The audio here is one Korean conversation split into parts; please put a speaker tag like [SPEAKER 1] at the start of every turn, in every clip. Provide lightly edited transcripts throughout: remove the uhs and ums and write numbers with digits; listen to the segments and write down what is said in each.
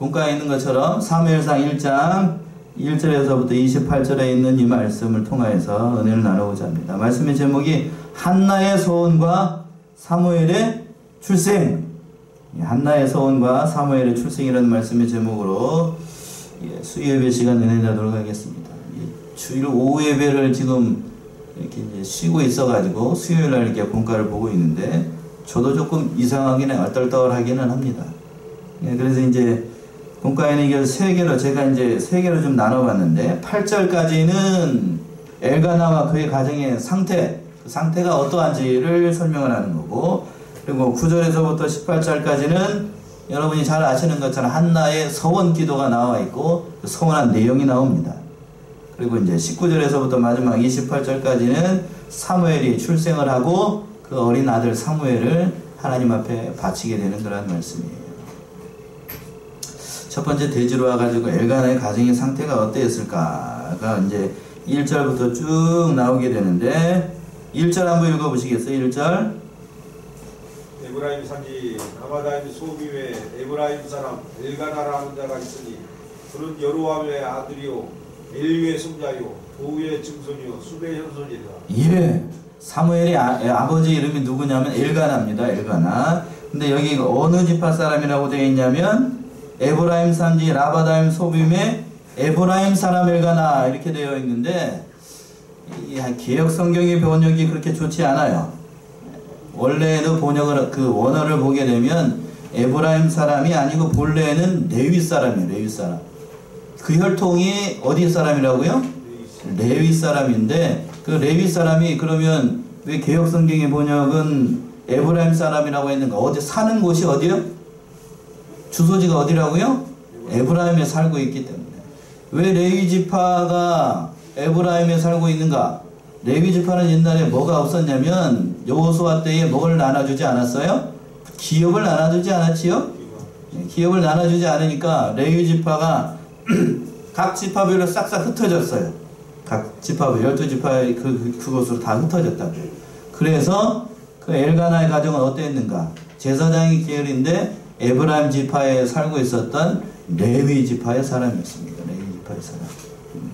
[SPEAKER 1] 본가에 있는 것처럼 사무엘상 1장 1절에서부터 28절에 있는 이 말씀을 통하여서 은혜를 나누고자 합니다. 말씀의 제목이 한나의 소원과 사무엘의 출생. 한나의 소원과 사무엘의 출생이라는 말씀의 제목으로 수요예배 시간 은혜 나누도록 하겠습니다. 주일 오후 예배를 지금 이렇게 이제 쉬고 있어가지고 수요일날 이렇게 본가를 보고 있는데 저도 조금 이상하기는 얼떨떨하기는 합니다. 그래서 이제 본가에는 이게 세 개로 제가 이제 세 개로 좀 나눠봤는데 8절까지는 엘가나와 그의 가정의 상태, 그 상태가 어떠한지를 설명을 하는 거고, 그리고 9절에서부터 18절까지는 여러분이 잘 아시는 것처럼 한나의 서원 기도가 나와 있고 그 서원한 내용이 나옵니다. 그리고 이제 19절에서부터 마지막 28절까지는 사무엘이 출생을 하고 그 어린 아들 사무엘을 하나님 앞에 바치게 되는 그런 말씀이에요. 첫 번째 대지로 와가지고 엘가나의 가정의 상태가 어땠을까가 이제 1절부터 쭉 나오게 되는데 1절 한번 읽어보시겠어요? 1절.
[SPEAKER 2] 에브라임 산지 라마다임 소비에 에브라임 사람 엘가나라는 자가 있으니 그는 여로함의 아들이요 엘리의 손자요 도우의 증손이요 수베의 현손이라.
[SPEAKER 1] 예, 사무엘의 아버지 이름이 누구냐면 엘가나입니다. 엘가나. 근데 여기 어느 지파 사람이라고 되어 있냐면 에브라임 산지 라바다임 소빔의 에브라임 사람 엘가나 이렇게 되어 있는데 개역 성경의 번역이 그렇게 좋지 않아요. 원래의 번역을 그 원어를 보게 되면 에브라임 사람이 아니고 본래는 레위 사람이에요. 레위 사람. 그 혈통이 어디 사람이라고요? 레위 사람인데 그 레위 사람이 그러면 왜 개역 성경의 번역은 에브라임 사람이라고 했는가? 어디 사는 곳이 어디요? 주소지가 어디라고요? 에브라임에 살고 있기 때문에. 왜 레위 지파가 에브라임에 살고 있는가? 레위 지파는 옛날에 뭐가 없었냐면 여호수아 때에 뭐를 나눠주지 않았어요? 기업을 나눠주지 않았지요? 기업을 나눠주지 않으니까 레위 지파가 각 지파별로 싹싹 흩어졌어요. 각 지파별 12지파의 그곳으로 다 흩어졌다고요. 그래서 그 엘가나의 가정은 어땠는가? 제사장의 계열인데 에브라임 지파에 살고 있었던 레위 지파의 사람이었습니다. 레위 지파의 사람.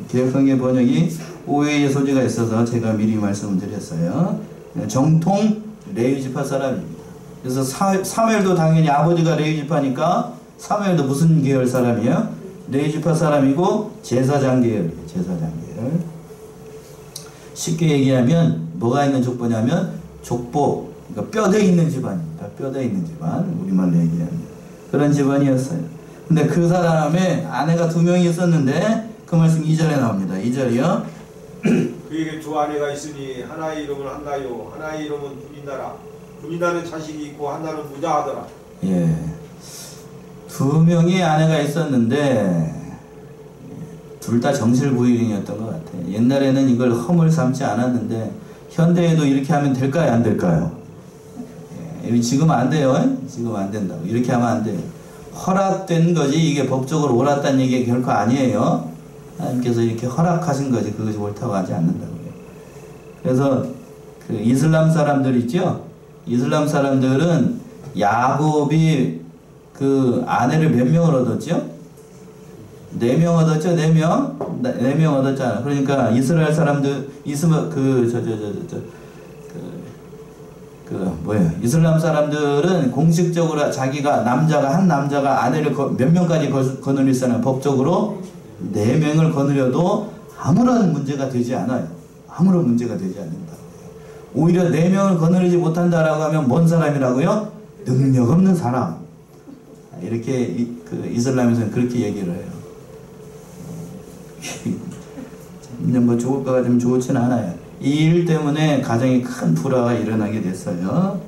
[SPEAKER 1] 개역성경 번역이 오해의 소지가 있어서 제가 미리 말씀을 드렸어요. 정통 레위 지파 사람입니다. 그래서 사무엘도 당연히 아버지가 레위 지파니까 사무엘도 무슨 계열 사람이에요? 레위 지파 사람이고 제사장 계열이에요. 제사장 계열. 쉽게 얘기하면 뭐가 있는 족보냐면 족보, 그러니까 뼈대 있는 집안입니다. 뼈대 있는 집안, 우리말로 얘기하면 그런 집안이었어요. 근데 그 사람의 아내가 2명이 있었는데 그 말씀 2절에 나옵니다. 2절이요.
[SPEAKER 2] 그에게 두 아내가 있으니 하나의 이름은 한나요 하나의 이름은 분인나라. 분인나는 자식이 있고 한나는 무자하더라.
[SPEAKER 1] 예, 2명의 아내가 있었는데 둘 다 정실부인이었던 것 같아요. 옛날에는 이걸 허물 삼지 않았는데 현대에도 이렇게 하면 될까요? 안 될까요? 예, 지금 안 돼요. 지금 안 된다고. 이렇게 하면 안 돼요. 허락된 거지 이게 법적으로 옳았다는 얘기가 결코 아니에요. 하나님께서 이렇게 허락하신 거지 그것이 옳다고 하지 않는다고요. 그래서 그 이슬람 사람들 있죠? 이슬람 사람들은 야곱이 그 아내를 몇 명을 얻었죠? 4명 얻었죠? 4명? 4명 얻었잖아. 그러니까 이스라엘 사람들 이슬람 사람들은 공식적으로 자기가 한 남자가 아내를 몇 명까지 거느릴 사람 법적으로 4명을 거느려도 아무런 문제가 되지 않아요. 아무런 문제가 되지 않는다. 오히려 4명을 거느리지 못한다라고 하면 뭔 사람이라고요? 능력 없는 사람. 이렇게 그 이슬람에서는 그렇게 얘기를 해요. 뭐 좋을까 같으면 좋지는 않아요. 이 일 때문에 가정에 큰 불화가 일어나게 됐어요.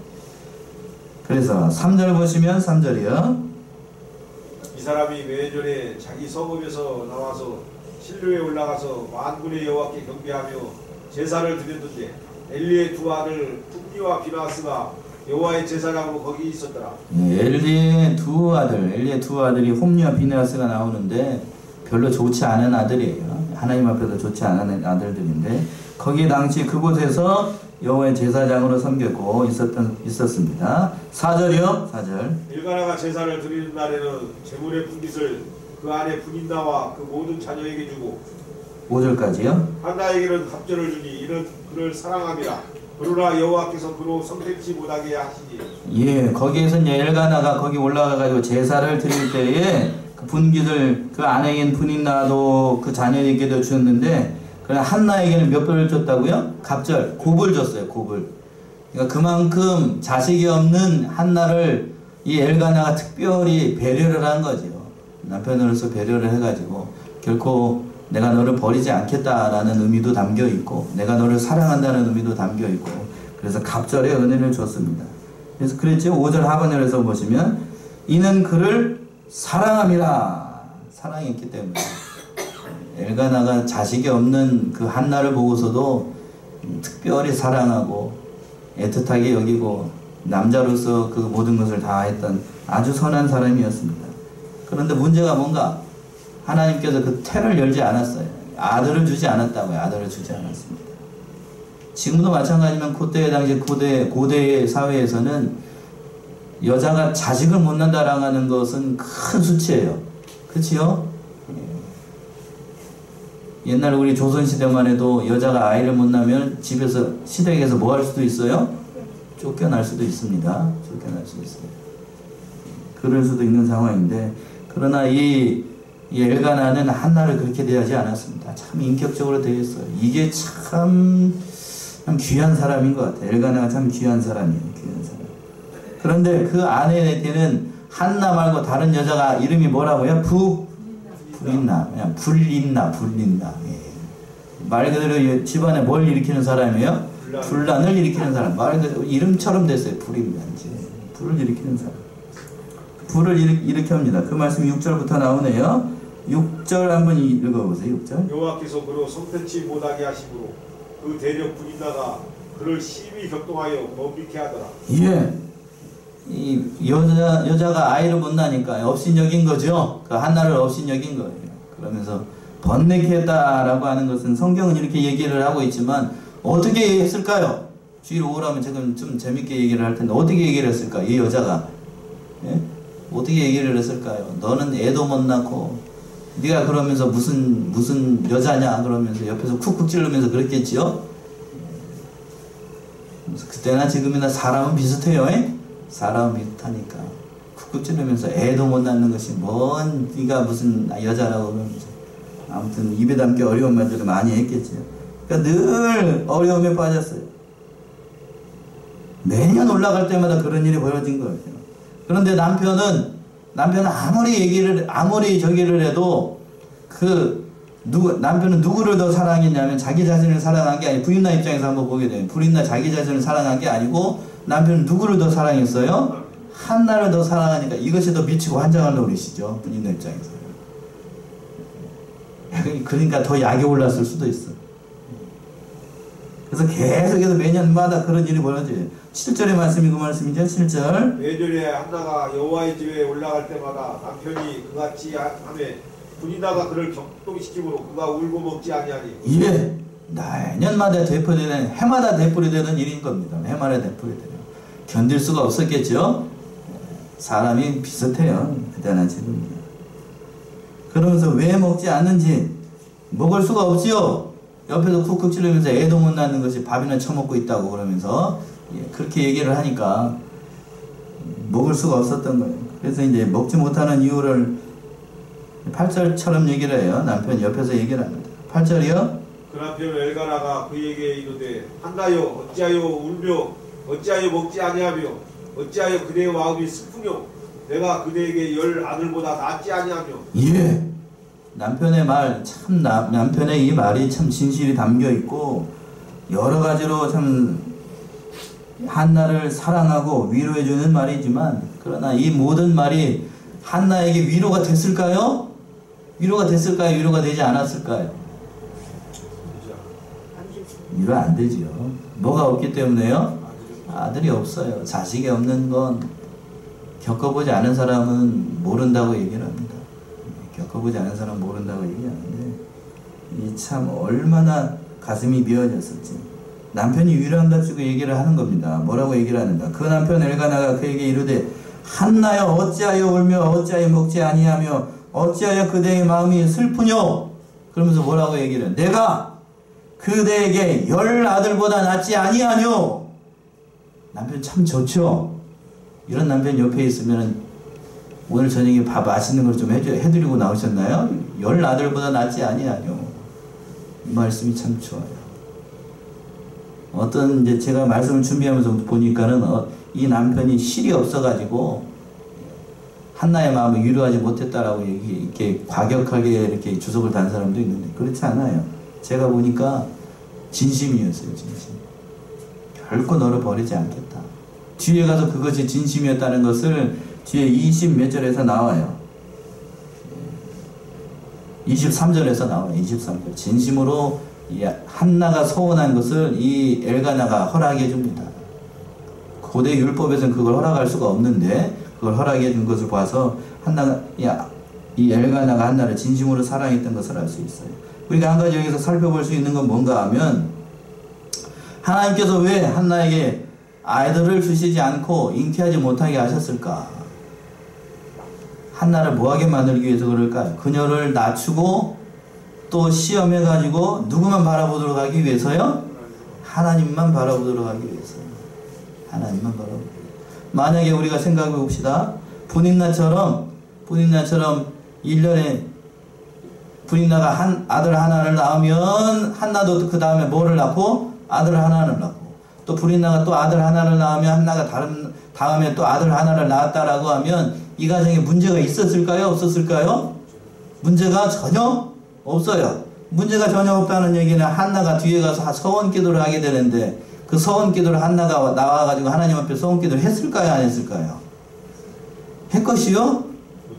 [SPEAKER 1] 그래서 3절 보시면 3절이요.
[SPEAKER 2] 이 사람이 매전에 자기 성읍에서 나와서 실로에 올라가서 만군의 여호와께 경배하며 제사를 드렸는데 엘리의 두 아들 홈니와 비나스가 여호와의 제사장으로 거기 있었더라.
[SPEAKER 1] 엘리의 두 아들이 홈니와 비나스가 나오는데 별로 좋지 않은 아들이에요. 하나님 앞에서 좋지 않은 아들들인데 거기 당시 그곳에서 여호와의 제사장으로 섬겼고 있었습니다. 4절이요. 4절.
[SPEAKER 2] 엘가나가 제사를 드리는 날에는 제물의 분깃을 그 안에 분인나와 그 모든 자녀에게 주고
[SPEAKER 1] 5절까지요.
[SPEAKER 2] 한나에게는 갑절을 주니 이는 그를 사랑함이라. 그러나 여호와께서 그로 성택지 못하게 하시니.
[SPEAKER 1] 예, 거기에서 이제 엘가나가 거기 올라가가지고 제사를 드릴 때에 그 분깃을 그 아내인 분인나도 그 자녀에게도 주었는데, 그러나 한나에게는 몇 벌을 줬다고요? 갑절, 곱을 줬어요. 곱을. 그러니까 그만큼 자식이 없는 한나를 이 엘가나가 특별히 배려를 한 거죠. 남편으로서 배려를 해가지고 결코 내가 너를 버리지 않겠다라는 의미도 담겨 있고, 내가 너를 사랑한다는 의미도 담겨 있고, 그래서 갑절의 은혜를 줬습니다. 그래서 그랬죠. 5절 하반절에서 보시면 이는 그를 사랑함이라. 사랑했기 때문에 엘가나가 자식이 없는 그 한나를 보고서도 특별히 사랑하고 애틋하게 여기고 남자로서 그 모든 것을 다 했던 아주 선한 사람이었습니다. 그런데 문제가 뭔가, 하나님께서 그 태를 열지 않았어요. 아들을 주지 않았다고요. 아들을 주지 않았습니다. 지금도 마찬가지면 그때 당시 고대의 사회에서는 여자가 자식을 못 낳는다라고 하는 것은 큰 수치예요. 그렇지요? 옛날 우리 조선시대만 해도 여자가 아이를 못 낳으면 집에서, 시댁에서 뭐 할 수도 있어요? 쫓겨날 수도 있습니다. 쫓겨날 수도 있습니다. 그럴 수도 있는 상황인데, 그러나 이 엘가나는 한나를 그렇게 대하지 않았습니다. 참 인격적으로 대했어요. 이게 참 귀한 사람인 것 같아요. 엘가나가 참 귀한 사람이에요. 귀한 사람. 그런데 그 아내에게는 한나 말고 다른 여자가 이름이 뭐라고요? 불린나. 그냥 불린나. 예. 말 그대로 집안에 뭘 일으키는 사람이에요? 분란을 일으키는 사람. 말 그대로 이름처럼 됐어요. 불인난지. 불을 일으키는 사람. 불을 일으킵니다. 그 말씀이 6절부터 나오네요. 6절 한번 읽어보세요. 6절.
[SPEAKER 2] 여호와께서 그로 성택지 못하게 하심으로 그 대적 분인나가 그를 심히 격동하여 멈비케 하더라.
[SPEAKER 1] 예. 이 여자가 아이를 못 낳으니까 업신여긴 거죠. 그 한나를 업신여긴 거예요. 그러면서 번뇌케 했다라고 하는 것은 성경은 이렇게 얘기를 하고 있지만 어떻게 했을까요? 주일 오후라면 지금 좀 재밌게 얘기를 할 텐데 어떻게 얘기를 했을까? 이 여자가. 예? 어떻게 얘기를 했을까요? 너는 애도 못 낳고 네가 그러면서 무슨 여자냐 그러면서 옆에서 쿡쿡 찌르면서 그랬겠지요? 그때나 지금이나 사람은 비슷해요. 사람은 비슷하니까 쿡쿡 찌르면서 애도 못 낳는 것이 뭔 네가 무슨 여자라고 그러면서 아무튼 입에 담기 어려운 말들을 많이 했겠지요. 그러니까 늘 어려움에 빠졌어요. 매년 올라갈 때마다 그런 일이 벌어진 거예요. 그런데 남편은 아무리 저기를 해도 남편은 누구를 더 사랑했냐면 자기 자신을 사랑한 게 아니고, 부인나 입장에서 한번 보게 되면 부인나 자기 자신을 사랑한 게 아니고 남편은 누구를 더 사랑했어요? 한나를 더 사랑하니까 이것이 더 미치고 환장한 노릇이죠. 부인나 입장에서. 그러니까 더 약이 올랐을 수도 있어. 그래서 계속해서 매년마다 그런 일이 벌어져요. 7절의 말씀이 그 말씀이죠. 7절.
[SPEAKER 2] 매절에 한나가 여호와의 집에 올라갈 때마다 남편이 그같이 하매 분인나가 그를 격동시키므로 그가 울고 먹지 아니하니.
[SPEAKER 1] 예. 매년마다 되풀이되는, 해마다 되풀이되는 일인 겁니다. 해마다 되풀이되는. 견딜 수가 없었겠죠. 사람이 비슷해요. 그때나 지금. 그러면서 왜 먹지 않는지, 먹을 수가 없지요. 옆에서 쿡쿡 찌르면서 애도 못 낳는 것이 밥이나 처먹고 있다고 그러면서 그렇게 얘기를 하니까 먹을 수가 없었던 거예요. 그래서 이제 먹지 못하는 이유를 8절처럼 얘기를 해요. 남편이 옆에서 얘기를 합니다. 8절이요.
[SPEAKER 2] 그 남편 엘가나가 그에게 이르되 한나여 어찌하여 울며 어찌하여 먹지 아니하며 어찌하여 그대의 마음이 슬프뇨 내가 그대에게 10 아들보다 낫지 아니하며.
[SPEAKER 1] 예. 남편의 말, 참 남편의 이 말이 참 진실이 담겨 있고 여러 가지로 참 한나를 사랑하고 위로해주는 말이지만, 그러나 이 모든 말이 한나에게 위로가 됐을까요? 위로가 됐을까요? 위로가 되지 않았을까요? 위로 안 되지요. 뭐가 없기 때문에요? 아들이 없어요. 자식이 없는 건 겪어보지 않은 사람은 모른다고 얘기를 합니다. 겪어보지 않은 사람은 모른다고 얘기하는데 이 참 얼마나 가슴이 미어졌을지. 남편이 유일한답시고 얘기를 하는 겁니다. 뭐라고 얘기를 하는가? 그 남편 엘가나가 그에게 이르되 한나여 어찌하여 울며 어찌하여 먹지 아니하며 어찌하여 그대의 마음이 슬프뇨? 그러면서 뭐라고 얘기를 해? 내가 그대에게 10 아들보다 낫지 아니하뇨? 남편 참 좋죠? 이런 남편 옆에 있으면 오늘 저녁에 밥 맛있는 걸 좀 해드리고 나오셨나요? 10 아들보다 낫지 아니하뇨? 이 말씀이 참 좋아요. 어떤 이제 제가 말씀을 준비하면서 보니까는 이 남편이 실이 없어가지고 한나의 마음을 위로하지 못했다라고 이렇게 과격하게 이렇게 주석을 단 사람도 있는데 그렇지 않아요. 제가 보니까 진심이었어요. 진심. 결코 너를 버리지 않겠다. 뒤에 가서 그것이 진심이었다는 것을 뒤에 20 몇 절에서 나와요. 23절에서 나와요. 23절. 진심으로 한나가 소원한 것을 이 엘가나가 허락해 줍니다. 고대 율법에서는 그걸 허락할 수가 없는데 그걸 허락해 준 것을 봐서 한나가 이 엘가나가 한나를 진심으로 사랑했던 것을 알 수 있어요. 우리가 한 가지 여기서 살펴볼 수 있는 건 뭔가 하면 하나님께서 왜 한나에게 아이들을 주시지 않고 잉태하지 못하게 하셨을까? 한나를 뭐하게 만들기 위해서 그럴까요? 그녀를 낮추고 또 시험해가지고 누구만 바라보도록 하기 위해서요? 하나님만 바라보도록 하기 위해서요. 하나님만 바라보도록. 만약에 우리가 생각해 봅시다. 분인나처럼 1년에 분인나가 아들 하나를 낳으면 한나도 그 다음에 뭐를 낳고? 아들 하나를 낳고 또 분인나가 또 아들 하나를 낳으면 한나가 다음에 또 아들 하나를 낳았다라고 하면 이 가정에 문제가 있었을까요? 없었을까요? 문제가 전혀 없어요. 문제가 전혀 없다는 얘기는 한나가 뒤에 가서 서원 기도를 하게 되는데 그 서원 기도를 한나가 나와가지고 하나님 앞에 서원 기도를 했을까요? 안 했을까요? 했것이요?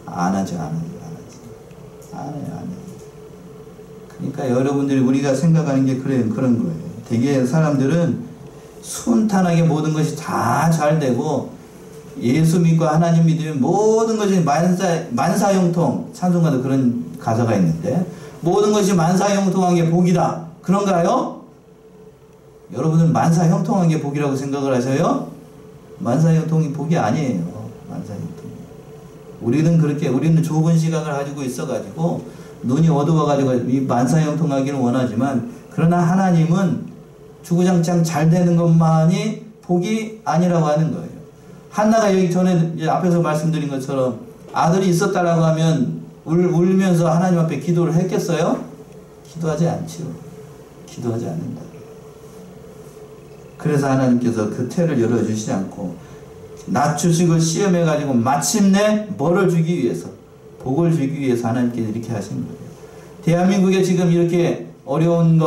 [SPEAKER 1] 안 하죠. 안 해요. 그러니까 여러분들이 우리가 생각하는 게 그런 거예요. 되게 사람들은 순탄하게 모든 것이 다 잘 되고 예수 믿고 하나님 믿으면 모든 것이 만사형통, 찬송가도 그런 가사가 있는데 모든 것이 만사형통한 게 복이다. 그런가요? 여러분은 만사형통한 게 복이라고 생각을 하셔요? 만사형통이 복이 아니에요. 만사형통. 우리는 좁은 시각을 가지고 있어가지고 눈이 어두워가지고 이 만사형통하기는 원하지만 그러나 하나님은 주구장창 잘 되는 것만이 복이 아니라고 하는 거예요. 한나가 여기 전에 이제 앞에서 말씀드린 것처럼 아들이 있었다라고 하면 울면서 하나님 앞에 기도를 했겠어요? 기도하지 않죠. 기도하지 않는다. 그래서 하나님께서 그 태를 열어주시지 않고 낮추시고 시험해가지고 마침내 뭐를 주기 위해서 복을 주기 위해서 하나님께서 이렇게 하신 거예요. 대한민국에 지금 이렇게 어려운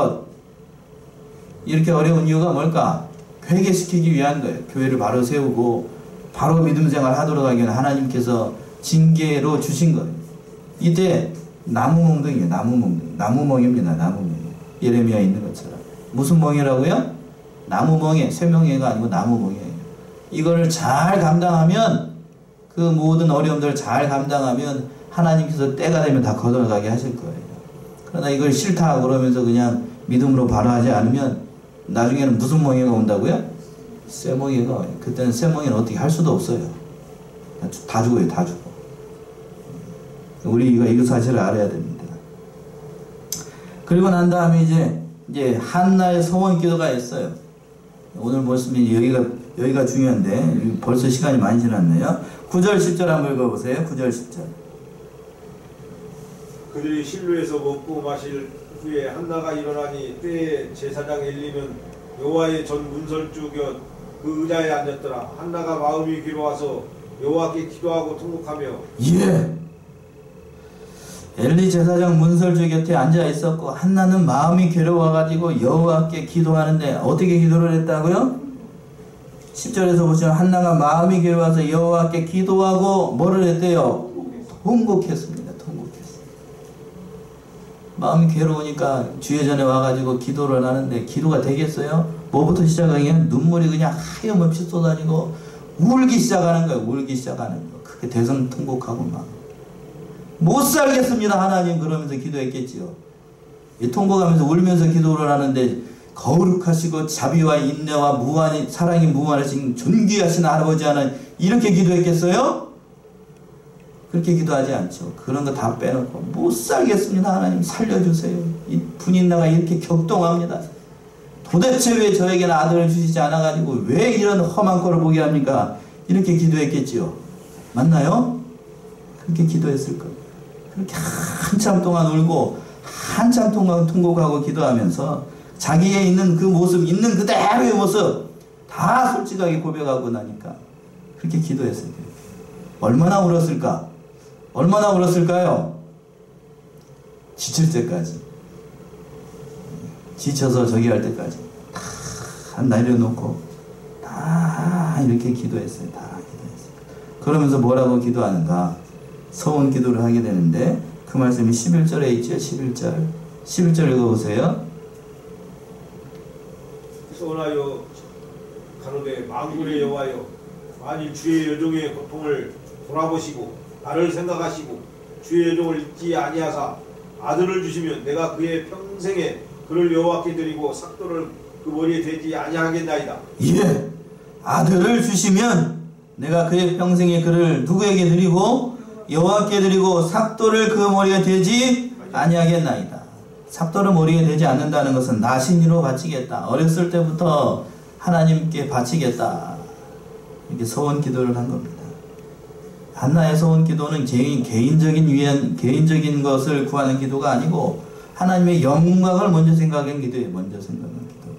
[SPEAKER 1] 이유가 뭘까? 회개시키기 위한 거예요. 교회를 바로 세우고 바로 믿음 생활 하도록 하기에는 하나님께서 징계로 주신 거예요. 이때 나무몽둥이에요. 나무몽입니다. 나무몽. 예레미야 있는 것처럼. 무슨 몽이라고요? 나무몽에, 쇠명예가 아니고 나무몽이에요. 이거를 잘 감당하면 그 모든 어려움들을 잘 감당하면 하나님께서 때가 되면 다 걷어가게 하실 거예요. 그러나 이걸 싫다 그러면서 그냥 믿음으로 바로 하지 않으면 나중에는 무슨 멍해가 온다고요? 쇠멍해가 와요. 그때는 쇠멍해는 어떻게 할 수도 없어요. 다 죽어요. 다 죽어. 우리가 이 사실을 알아야 됩니다. 그리고 난 다음에 이제 한나의 소원 기도가 있어요. 오늘 말씀이 여기가 중요한데 벌써 시간이 많이 지났네요. 9절 10절 한번 읽어보세요. 9절 10절.
[SPEAKER 2] 그들이 실로에서 먹고 마실 후에 한나가 일어나니 때에 제사장 엘리는 여호와의 전 문설주 곁 그 의자에 앉았더라. 한나가 마음이 괴로워서 여호와께 기도하고 통곡하며
[SPEAKER 1] 예. 엘리 제사장 문설주 곁에 앉아 있었고 한나는 마음이 괴로워가지고 여호와께 기도하는데 어떻게 기도를 했다고요? 10절에서 보시면 한나가 마음이 괴로워서 여호와께 기도하고 뭐를 했대요? 통곡했습니다. 마음이 괴로우니까 주의 전에 와가지고 기도를 하는데 기도가 되겠어요? 뭐부터 시작하면 눈물이 그냥 하염없이 쏟아지고 울기 시작하는 거예요. 울기 시작하는 거. 그게 대성통곡하고 막 못 살겠습니다 하나님 그러면서 기도했겠지요. 통곡하면서 울면서 기도를 하는데 거룩하시고 자비와 인내와 무한히 사랑이 무한하신 존귀하신 아버지 하나님 이렇게 기도했겠어요? 그렇게 기도하지 않죠. 그런 거 다 빼놓고 못 살겠습니다. 하나님 살려주세요. 이 분인나가 이렇게 격동합니다. 도대체 왜 저에게는 아들을 주시지 않아가지고 왜 이런 험한 꼴을 보게 합니까? 이렇게 기도했겠지요. 맞나요? 그렇게 기도했을 거예요. 그렇게 한참 동안 울고 한참 동안 통곡하고 기도하면서 자기에 있는 그 모습, 있는 그대로의 모습 다 솔직하게 고백하고 나니까 그렇게 기도했어요. 얼마나 울었을까? 얼마나 울었을까요? 지칠 때까지. 지쳐서 저기 할 때까지 다 내려놓고 다 이렇게 기도했어요. 다 기도했어요. 그러면서 뭐라고 기도하는가? 서원 기도를 하게 되는데 그 말씀이 11절에 있죠. 11절. 11절 읽어보세요.
[SPEAKER 2] 소원하여 가로되 만군의 여호와여 만일 주의 여종의 고통을 돌아보시고 나를 생각하시고 주의 여종을 잊지 아니하사 아들을 주시면 내가 그의 평생에 그를 여호와께 드리고 삭도를 그 머리에 대지 아니하겠나이다.
[SPEAKER 1] 예, 아들을 주시면 내가 그의 평생에 그를 누구에게 드리고 여호와께 드리고 삭도를 그 머리에 대지 아니하겠나이다. 삭도를 머리에 대지 않는다는 것은 나신이로 바치겠다. 어렸을 때부터 하나님께 바치겠다. 이렇게 소원 기도를 한 겁니다. 한나의 소원 기도는 개인적인 것을 구하는 기도가 아니고 하나님의 영광을 먼저 생각한 기도예요. 먼저 생각한 기도.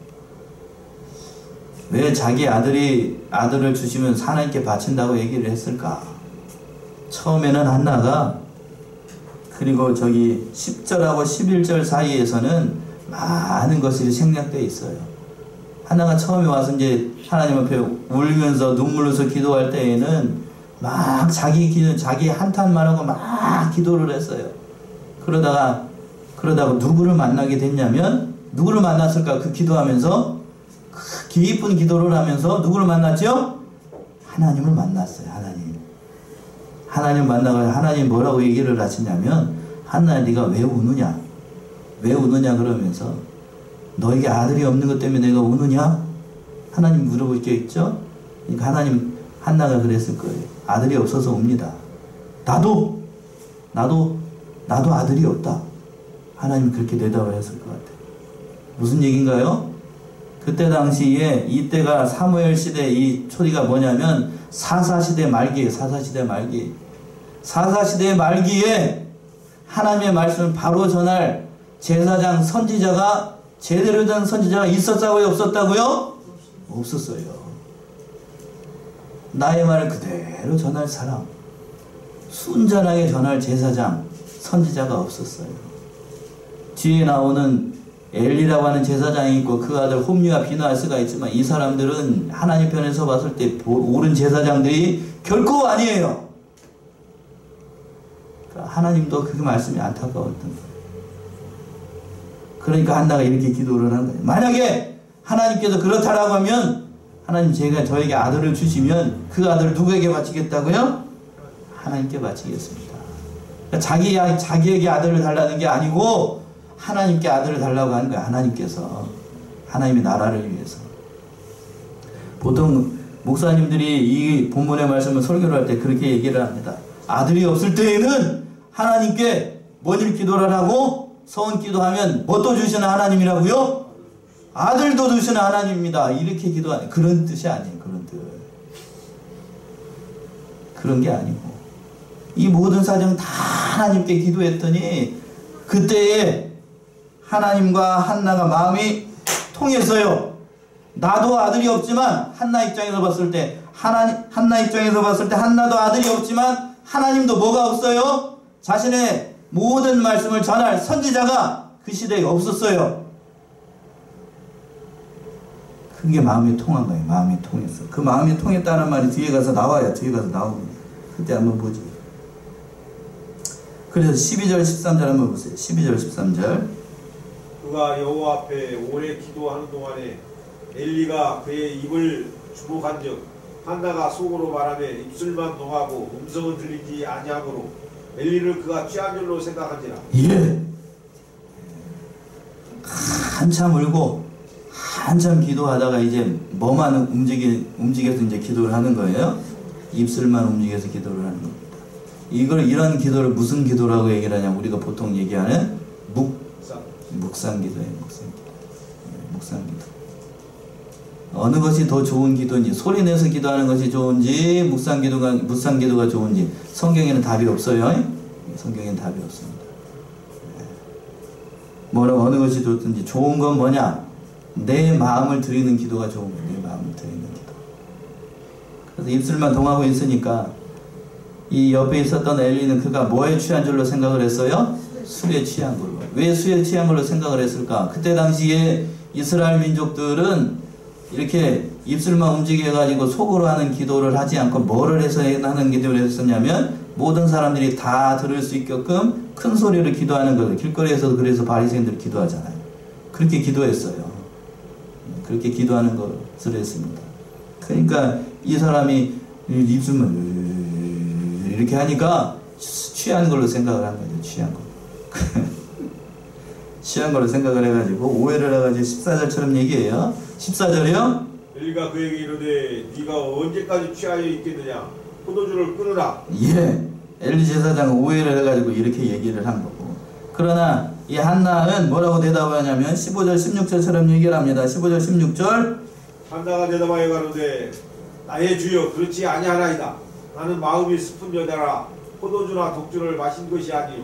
[SPEAKER 1] 왜 자기 아들을 주시면 하나님께 바친다고 얘기를 했을까? 처음에는 한나가 그리고 저기 10절하고 11절 사이에서는 많은 것이 생략되어 있어요. 한나가 처음에 와서 이제 하나님 앞에 울면서 눈물 흘려서 기도할 때에는 막 자기 한탄만 하고 막 기도를 했어요. 그러다가 누구를 만나게 됐냐면 누구를 만났을까? 그 기도하면서 그 깊은 기도를 하면서 누구를 만났죠? 하나님을 만났어요. 하나님 만나고 하나님 뭐라고 얘기를 하시냐면 한나야 네가 왜 우느냐? 왜 우느냐 그러면서 너에게 아들이 없는 것 때문에 내가 우느냐? 하나님 물어볼 게 있죠? 그러니까 한나가 그랬을 거예요. 아들이 없어서 웁니다. 나도 아들이 없다. 하나님 그렇게 대답을 했을 것 같아요. 무슨 얘기인가요? 그때 당시에 이때가 사무엘 시대 이 초리가 뭐냐면 사사시대 말기예요. 사사시대 말기에 하나님의 말씀을 바로 전할 제사장 선지자가 제대로 된 선지자가 있었다고요? 없었다고요? 없었어요. 나의 말을 그대로 전할 사람, 순전하게 전할 제사장 선지자가 없었어요. 뒤에 나오는 엘리라고 하는 제사장이 있고 그 아들 홈리와 비나스가 있지만 이 사람들은 하나님 편에서 봤을 때 옳은 제사장들이 결코 아니에요. 하나님도 그 말씀이 안타까웠던 거예요. 그러니까 한나가 이렇게 기도를 한 거예요. 만약에 하나님께서 그렇다라고 하면 하나님 저에게 아들을 주시면 그 아들을 누구에게 바치겠다고요? 하나님께 바치겠습니다. 그러니까 자기에게 아들을 달라는 게 아니고 하나님께 아들을 달라고 하는 거야. 하나님께서 하나님의 나라를 위해서. 보통 목사님들이 이 본문의 말씀을 설교를 할 때 그렇게 얘기를 합니다. 아들이 없을 때에는 하나님께 뭔 기도를 하고 서원 기도하면 뭣도 주시는 하나님이라고요? 아들도 주시는 하나님입니다. 이렇게 기도하는 그런 뜻이 아니에요. 그런 뜻. 그런 게 아니고 이 모든 사정 다 하나님께 기도했더니 그때에 하나님과 한나가 마음이 통했어요. 나도 아들이 없지만 한나 입장에서 봤을 때 한나도 아들이 없지만 하나님도 뭐가 없어요? 자신의 모든 말씀을 전할 선지자가 그 시대에 없었어요. 그게 마음이 통한 거예요. 마음이 통했어. 그 마음이 통했다는 말이 뒤에 가서 나와요. 뒤에 가서 나옵니다. 그때 한번 보죠. 그래서 12절 13절 한번 보세요. 12절 13절.
[SPEAKER 2] 그가 여호와 앞에 오래 기도하는 동안에 엘리가 그의 입을 주목한즉 한나가 속으로 말하며 입술만 동하고 음성은 들리지 아니하므로 엘리를 그가 취한 줄로 생각한지라.
[SPEAKER 1] 예. 한참 울고 한참 기도하다가 이제 뭐만 움직여서 이제 기도를 하는 거예요. 입술만 움직여서 기도를 하는 겁니다. 이런 기도를 무슨 기도라고 얘기를 하냐면 우리가 보통 얘기하는 묵상기도예요. 묵상기도. 어느 것이 더 좋은 기도인지, 소리 내서 기도하는 것이 좋은지, 묵상기도가 좋은지 성경에는 답이 없어요. 성경에는 답이 없습니다. 어느 것이 좋든지 좋은 건 뭐냐? 내 마음을 드리는 기도가 좋은 거예요. 내 마음을 드리는 기도. 그래서 입술만 동하고 있으니까 이 옆에 있었던 엘리는 그가 뭐에 취한 줄로 생각을 했어요? 술에 취한 걸로. 왜 술에 취한 걸로 생각을 했을까? 그때 당시에 이스라엘 민족들은 이렇게 입술만 움직여가지고 속으로 하는 기도를 하지 않고 뭐를 해서 하는 기도를 했었냐면 모든 사람들이 다 들을 수 있게끔 큰 소리로 기도하는 거예요. 길거리에서도 그래서 바리새인들 기도하잖아요. 그렇게 기도했어요. 그렇게 기도하는 것을 했습니다. 그러니까 이 사람이 입술만 이렇게 하니까 취한 걸로 생각을 한 거죠. 취한 거. 취한 걸로 생각을 해가지고 오해를 해가지고 14절처럼 얘기해요. 14절이요.
[SPEAKER 2] 엘리가 그에게 이르되 네가 언제까지 취하여 있겠느냐 포도주를 끊으라.
[SPEAKER 1] 예, 엘리 제사장은 오해를 해가지고 이렇게 얘기를 한 거고. 그러나 이 한나는 뭐라고 대답하냐면 15절 16절처럼 얘기를 합니다. 15절 16절.
[SPEAKER 2] 한나가 대답하여 가로되 나의 주여 그렇지 아니하나이다. 나는 마음이 슬픈 여자라 포도주나 독주를 마신 것이 아니니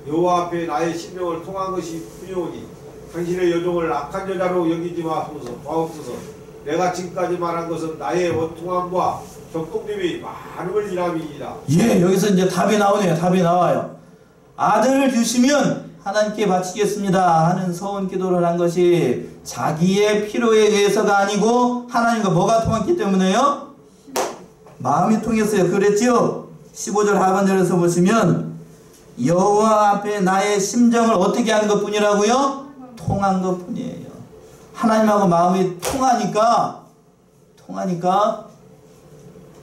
[SPEAKER 2] 여호와 앞에 나의 심령을 통한 것이 뿐이오니 당신의 여종을 악한 여자로 여기지 마옵소서. 내가 지금까지 말한 것은 나의 원통함과 격동됨이 많음을 인함이니이다.
[SPEAKER 1] 예, 여기서 이제 답이 나오네요. 답이 나와요. 아들을 주시면 하나님께 바치겠습니다 하는 서원 기도를 한 것이 자기의 필요에 의해서가 아니고 하나님과 뭐가 통했기 때문에요? 마음이 통했어요. 그랬죠? 15절 하반절에서 보시면 여호와 앞에 나의 심정을 어떻게 하는 것 뿐이라고요? 통한 것 뿐이에요. 하나님하고 마음이 통하니까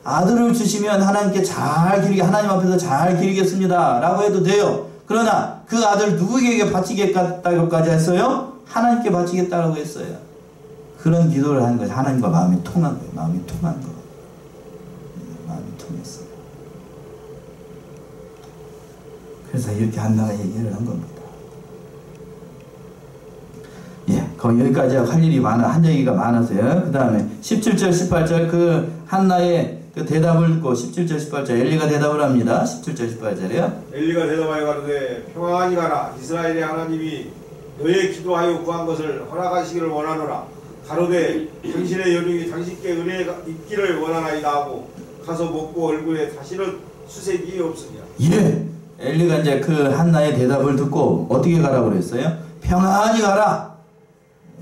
[SPEAKER 1] 아들을 주시면 하나님께 잘 기르게, 하나님 앞에서 잘 기르겠습니다 라고 해도 돼요. 그러나 그 아들 누구에게 바치겠다고까지 했어요? 하나님께 바치겠다고 했어요. 그런 기도를 하는 거예요. 하나님과 마음이 통한 거예요. 마음이 통한 거. 마음이 통했어요. 그래서 이렇게 한나가 얘기를 한 겁니다. 예, 거의 여기까지 할 일이 한 얘기가 많아서요. 그 다음에 17절, 18절 그 한나의 그 대답을 듣고 17절, 18절 엘리가 대답을 합니다. 17절, 18절이요.
[SPEAKER 2] 엘리가 대답하여 가로되 평안히 가라. 이스라엘의 하나님이 너의 기도하여 구한 것을 허락하시기를 원하노라. 가로되 당신의 여종이 당신께 은혜가 있기를 원하나이다 하고 가서 먹고 얼굴에 다시는 수색이 없으냐.
[SPEAKER 1] 예, 엘리가 이제 그 한나의 대답을 듣고 어떻게 가라고 그랬어요? 평안히 가라.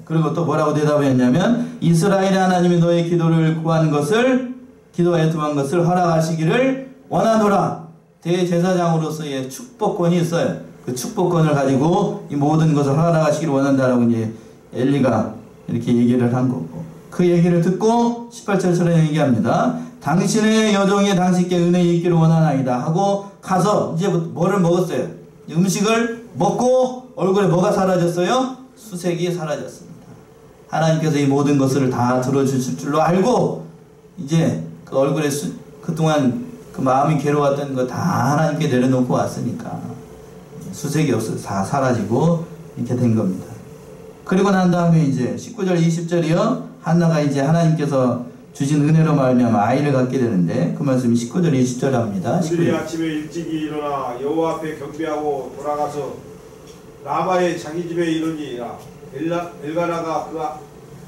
[SPEAKER 1] 그리고 또 뭐라고 대답했냐면 이스라엘의 하나님이 너의 기도를 구한 것을, 기도에 통한 것을 허락하시기를 원하노라. 대제사장으로서의 축복권이 있어요. 그 축복권을 가지고 이 모든 것을 허락하시기를 원한다라고 이제 엘리가 이렇게 얘기를 한 거고, 그 얘기를 듣고 18절처럼 얘기합니다. 당신의 여종이 당신께 은혜 있기를 원하나이다 하고 가서 이제 뭐를 먹었어요? 음식을 먹고 얼굴에 뭐가 사라졌어요? 수색이 사라졌습니다. 하나님께서 이 모든 것을 다 들어주실 줄로 알고 이제 그 얼굴에 그동안 그 마음이 괴로웠던 거 다 하나님께 내려놓고 왔으니까 수색이 없어요. 다 사라지고 이렇게 된 겁니다. 그리고 난 다음에 이제 19절 20절이요. 한나가 이제 하나님께서 주신 은혜로 말미암아 아이를 갖게 되는데 그 말씀이 19절 20절 합니다.
[SPEAKER 2] 그들이 아침에 일찍이 일어나 여호와 앞에 경배하고 돌아가서 라마의 자기 집에 이르니라. 엘가나가 그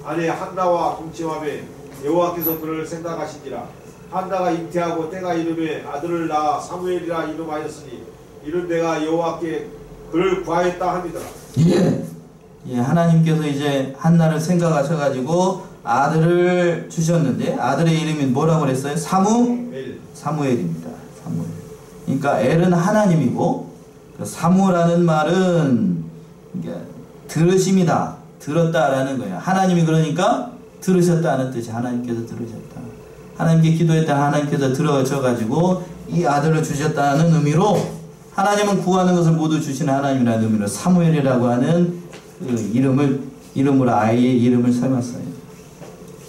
[SPEAKER 2] 아내 한나와 동침하며 여호와께서 그를 생각하시니라. 한나가 잉태하고 때가 이르매 아들을 낳아 사무엘이라 이름하였으니 이른 내가 여호와께 그를 구하였다 함이더라.
[SPEAKER 1] 예, 하나님께서 이제 한나를 생각하셔가지고 아들을 주셨는데 아들의 이름이 뭐라고 그랬어요? 사무엘입니다. 사무엘. 그러니까 엘은 하나님이고 사무라는 말은 들으심이다. 들었다라는 거예요. 하나님이 그러니까 들으셨다는 뜻이 하나님께서 들으셨다. 하나님께 기도했다. 하나님께서 들어셔가지고 이 아들을 주셨다는 의미로 하나님은 구하는 것을 모두 주시는 하나님이라는 의미로 사무엘이라고 하는 그 이름을 이름으로 아이의 이름을 삼았어요.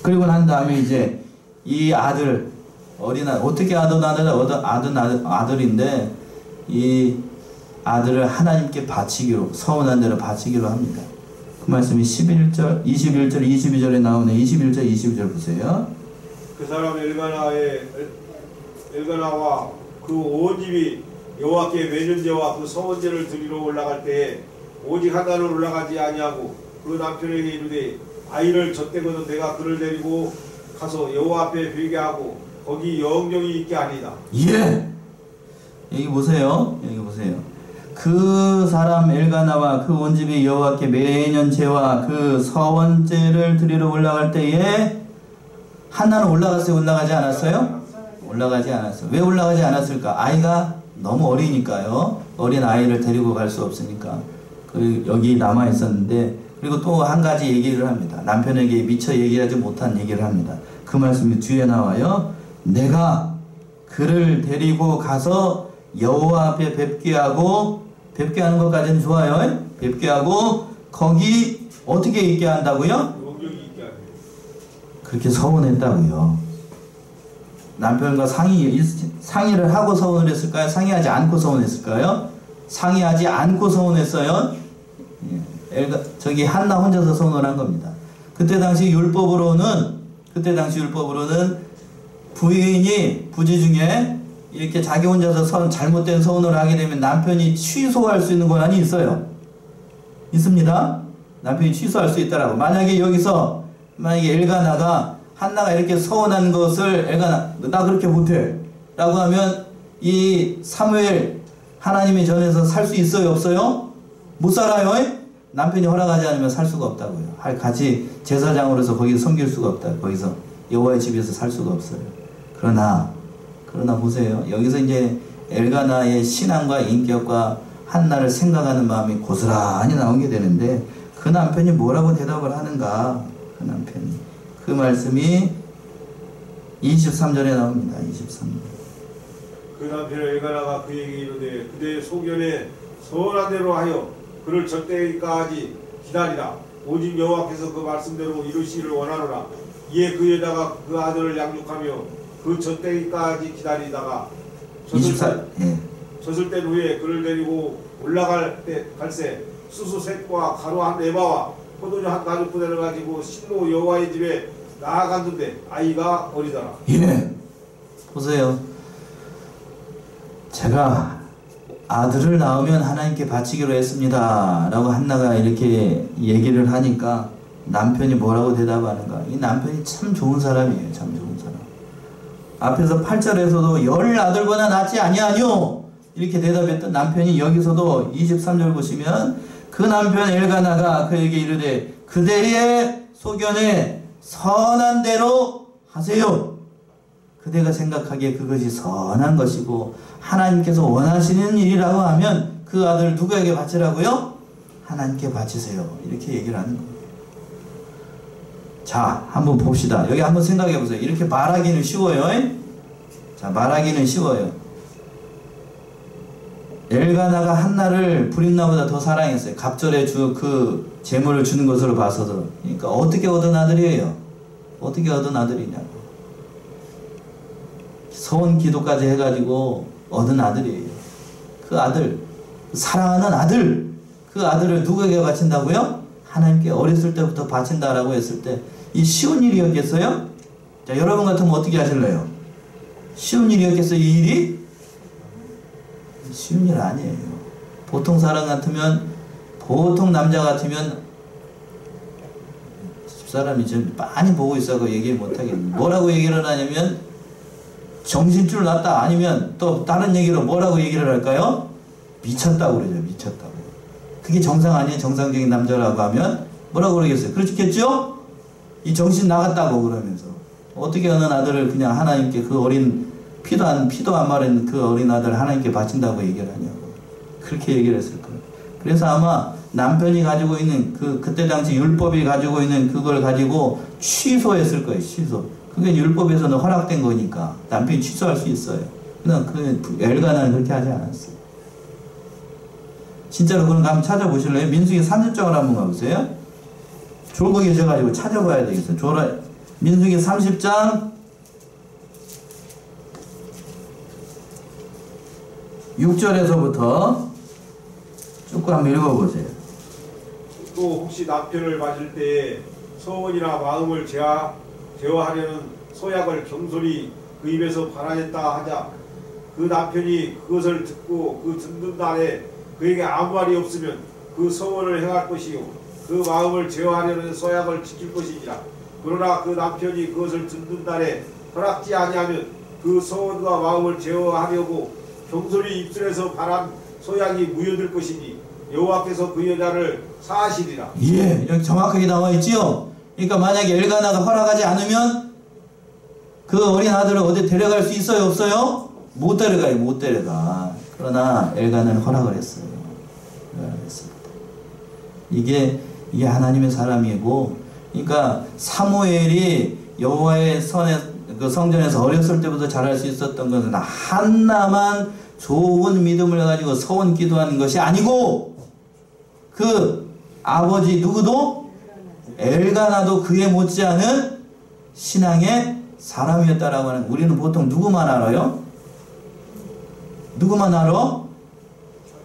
[SPEAKER 1] 그리고 난 다음에 이제 이 아들, 어린 아들, 어떻게 아들인데 이 아들을 하나님께 바치기로, 서원한 대로 바치기로 합니다. 그 말씀이 11절, 21절, 22절에 나오는 21절, 22절 보세요.
[SPEAKER 2] 그 사람 엘가나와 그 온 집이 여호와께 매년제와 그 서원제를 드리러 올라갈 때에 오직 하나는 올라가지 아니하고 그 남편에게 이르되 아이를 젖대거든 내가 그를 데리고 가서 여호와 앞에 베게 하고 거기 영영이 있게 하리이다.
[SPEAKER 1] 예. 여기 보세요. 여기 보세요. 그 사람 엘가나와 그 온 집이 여호와께 매년 제와 그 서원제를 드리러 올라갈 때에 한나는 올라갔어요? 올라가지 않았어요? 올라가지 않았어요. 왜 올라가지 않았을까? 아이가 너무 어리니까요. 어린 아이를 데리고 갈 수 없으니까 여기 남아 있었는데, 그리고 또 한 가지 얘기를 합니다. 남편에게 미처 얘기하지 못한 얘기를 합니다. 그 말씀이 뒤에 나와요. 내가 그를 데리고 가서 여호와 앞에 뵙게 하고, 뵙게 하는 것까지는 좋아요. 뵙게 하고 거기 어떻게 있게 한다고요?
[SPEAKER 2] 영영이 있게 하리이다.
[SPEAKER 1] 그렇게 서원했다고요. 남편과 상의를 하고 서원을 했을까요? 상의하지 않고 서원했을까요? 상의하지 않고 서원했어요. 저기 한나 혼자서 서원을 한 겁니다. 그때 당시 율법으로는 부인이 부지 중에 이렇게 자기 혼자서 잘못된 서원을 하게 되면 남편이 취소할 수 있는 권한이 있어요. 있습니다. 남편이 취소할 수 있다라고. 만약에 엘가나가 한나가 이렇게 서원한 것을 엘가나 나 그렇게 못해 라고 하면 이 사무엘 하나님의 전에서 살 수 있어요? 없어요? 못 살아요? 남편이 허락하지 않으면 살 수가 없다고요. 같이 제사장으로서 거기서 섬길 수가 없다. 거기서 여호와의 집에서 살 수가 없어요. 그러나 보세요. 여기서 이제 엘가나의 신앙과 인격과 한나를 생각하는 마음이 고스란히 나오게 되는데, 그 남편이 뭐라고 대답을 하는가? 그 남편이, 그 말씀이 23절에 나옵니다. 23절.
[SPEAKER 2] 그 남편 엘가나가 그에게 이르되 그대의 소견에 서원한 대로 하여 그를 젖대기까지 기다리라. 오직 여호와께서 그 말씀대로 이루시기를 원하노라. 이에 그 여자가 그 아들을 양육하며 그 젖대기까지 기다리다가 젖을 때 후에 그를 데리고 올라갈 때 갈새 수수 셋과 가루 한 에바와 포도주 한 가죽부대를 가지고 신로 여호와의 집에 나아갔는데 아이가 어리더라.
[SPEAKER 1] 예. 보세요. 제가 아들을 낳으면 하나님께 바치기로 했습니다 라고 한나가 이렇게 얘기를 하니까 남편이 뭐라고 대답하는가? 이 남편이 참 좋은 사람이에요. 참 좋은 사람. 앞에서 8절에서도 열 아들보다 낫지 아니하뇨 이렇게 대답했던 남편이 여기서도 23절 보시면 그 남편 엘가나가 그에게 이르되 그대의 소견에 선한 대로 하세요. 그대가 생각하기에 그것이 선한 것이고 하나님께서 원하시는 일이라고 하면 그 아들을 누구에게 바치라고요? 하나님께 바치세요. 이렇게 얘기를 하는 거예요. 자, 한번 봅시다. 여기 한번 생각해 보세요. 이렇게 말하기는 쉬워요. 자, 말하기는 쉬워요. 엘가나가 한나를 브릿나보다 더 사랑했어요. 갑절에 그 재물을 주는 것으로 봐서도. 그러니까 어떻게 얻은 아들이에요? 어떻게 얻은 아들이냐고. 서원 기도까지 해가지고 얻은 아들이에요. 그 아들, 사랑하는 아들, 그 아들을 누구에게 바친다고요? 하나님께 어렸을 때부터 바친다라고 했을 때 이 쉬운 일이었겠어요? 자, 여러분 같으면 어떻게 하실래요? 쉬운 일이었겠어요? 이 일이? 쉬운 일 아니에요. 보통 사람 같으면, 보통 남자 같으면 집사람이 좀 많이 보고 있어서 얘기 못하겠네. 뭐라고 얘기를 하냐면 정신줄 났다, 아니면 또 다른 얘기로 뭐라고 얘기를 할까요? 미쳤다고 그러죠. 미쳤다고. 그게 정상 아니에요? 정상적인 남자라고 하면 뭐라고 그러겠어요? 그렇겠죠? 이 정신 나갔다고 그러면서 어떻게 어느 아들을 그냥 하나님께 그 어린 피도 안 마른 그 어린 아들을 하나님께 바친다고 얘기를 하냐고. 그렇게 얘기를 했을 거예요. 그래서 아마 남편이 가지고 있는 그때 당시 율법이 가지고 있는 그걸 가지고 취소했을 거예요. 취소. 그게 율법에서는 허락된 거니까 남편이 취소할 수 있어요. 그러나 그 엘가나는 그렇게 하지 않았어요. 진짜로 그런 거 한번 찾아보실래요? 민수기 30장을 한번 가보세요. 졸고 계셔가지고 찾아봐야 되겠어요. 민수기 30장 6절에서부터 쭉 한번 읽어보세요.
[SPEAKER 2] 또 혹시 남편을 맞을 때에 서원이나 마음을 제어하려는 소약을 경솔히 그 입에서 발하였다 하자 그 남편이 그것을 듣고 그 듣는 날에 그에게 아무 말이 없으면 그 서원을 행할 것이요 그 마음을 제어하려는 소약을 지킬 것이니라. 그러나 그 남편이 그것을 듣는 날에 허락지 아니하면 그 서원과 마음을 제어하려고 경솔히 입술에서 발한 소약이 무효될 것이니 여호와께서 그 여자를 사하시리라.
[SPEAKER 1] 예, 여기 정확하게 나와 있지요. 그러니까 만약에 엘가나가 허락하지 않으면 그 어린 아들을 어디 데려갈 수 있어요, 없어요? 못 데려가요, 못 데려가. 그러나 엘가나는 허락을 했어요. 이게 하나님의 사람이고, 그러니까 사무엘이 여호와의 그 성전에서 어렸을 때부터 잘할 수 있었던 것은 한나만 좋은 믿음을 가지고 서원 기도하는 것이 아니고 그 아버지 누구도 엘가나도 그에 못지않은 신앙의 사람이었다라고 하는. 우리는 보통 누구만 알아요? 누구만 알아?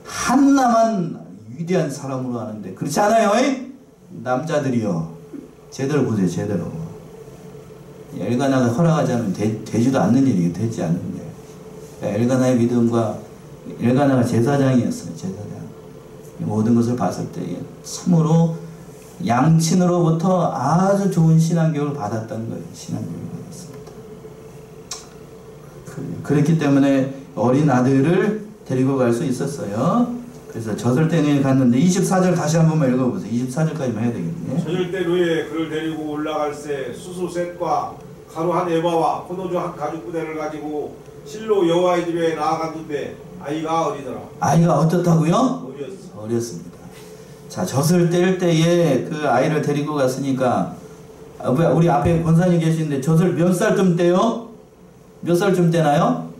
[SPEAKER 1] 한나만 위대한 사람으로 아는데 그렇지 않아요? 남자들이요. 제대로 보세요. 제대로. 엘가나가 허락하지 않으면 되지도 않는 일이 되지 않는 일. 그러니까 엘가나의 믿음과 엘가나가 제사장이었어요. 제사장. 모든 것을 봤을 때 참으로 양친으로부터 아주 좋은 신앙교육을 받았던 거예요. 신앙교육을 받았습니다. 그렇기 때문에 어린 아들을 데리고 갈 수 있었어요. 그래서 젖을 때 갔는데 24절 다시 한 번만 읽어보세요. 24절까지만 해야 되겠네.
[SPEAKER 2] 젖을 때 후에 그를 데리고 올라갈새 수수 셋과 가루 한 에바와 포도주 한 가죽 부대를 가지고 실로 여호와의 집에 나아갔는데 아이가 어리더라.
[SPEAKER 1] 아이가 어떻다고요? 어렸습니다. 자, 젖을 뗄 때에 그 아이를 데리고 갔으니까 우리 앞에 권사님 계시는데 젖을 몇 살쯤 떼요? 몇 살쯤 떼나요?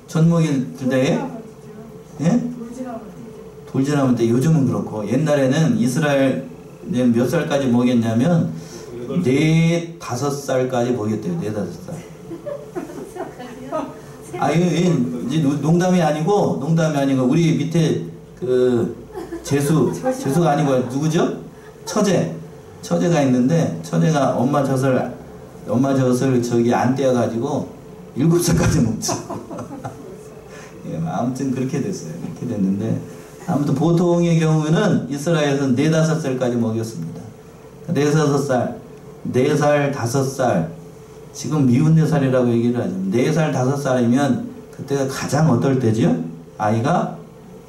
[SPEAKER 1] 젖 먹일 때에? 예? 돌지나면 때. 요즘은 그렇고 옛날에는 이스라엘 몇 살까지 먹였냐면 4-5살까지 먹였대요. 4-5살. 이제 농담이 아니고 우리 밑에 그 재수가 아니고 누구죠? 처제가 있는데 처제가 엄마 젖을 저기 안 떼어가지고 7살까지 먹죠. 예, 아무튼 그렇게 됐어요. 그렇게 됐는데 아무튼 보통의 경우는 이스라엘에서는 4-5살까지 먹였습니다. 4-5살, 4살, 5살, 지금 미운 4살이라고 얘기를 하죠. 4살, 5살이면 그때가 가장 어떨 때죠? 아이가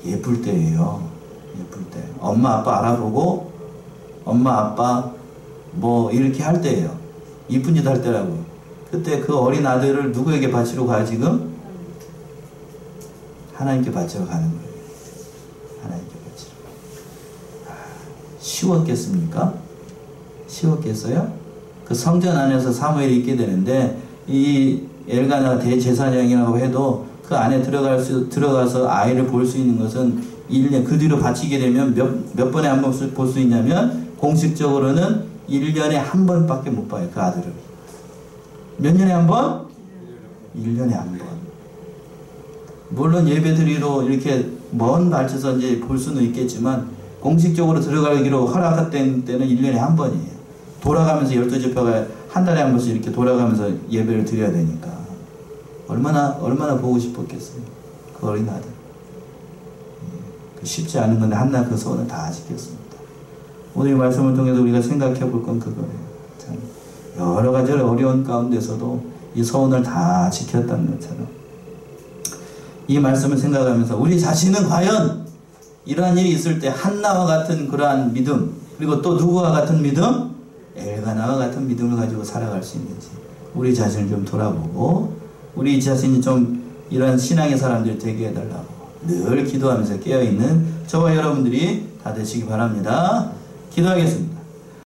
[SPEAKER 1] 예쁠 때예요. 예쁠 때. 엄마 아빠 알아보고 엄마 아빠 뭐 이렇게 할 때예요. 이쁜 짓 할 때라고요. 그때 그 어린 아들을 누구에게 바치러 가요 지금? 하나님께 바치러 가는 거예요. 하나님께 바치러. 쉬웠겠습니까? 쉬웠겠어요? 그 성전 안에서 사무엘이 있게 되는데 이 엘가나가 대제사장이라고 해도 그 안에 들어가서 아이를 볼 수 있는 것은 1년 그 뒤로 바치게 되면 몇 번에 한 번 볼 수 있냐면 공식적으로는 1년에 한 번밖에 못 봐요. 그 아들을. 몇 년에 한 번? 1년에 한 번. 물론 예배드리러 이렇게 먼 발쳐서 이제 볼 수는 있겠지만 공식적으로 들어가기로 허락된 때는 1년에 한 번이에요. 돌아가면서 12지파가 한 달에 한 번씩 이렇게 돌아가면서 예배를 드려야 되니까 얼마나 보고 싶었겠어요. 그 어린 아들. 쉽지 않은 건데 한나 그 소원을 다 지켰습니다. 오늘 이 말씀을 통해서 우리가 생각해 볼 건 그거예요. 참 여러 가지 어려운 가운데서도 이 소원을 다 지켰다는 것처럼 이 말씀을 생각하면서 우리 자신은 과연 이러한 일이 있을 때 한나와 같은 그러한 믿음, 그리고 또 누구와 같은 믿음? 엘가나와 같은 믿음을 가지고 살아갈 수 있는지 우리 자신을 좀 돌아보고 우리 자신이 좀 이런 신앙의 사람들이 되게 해달라고 늘 기도하면서 깨어있는 저와 여러분들이 다 되시기 바랍니다. 기도하겠습니다.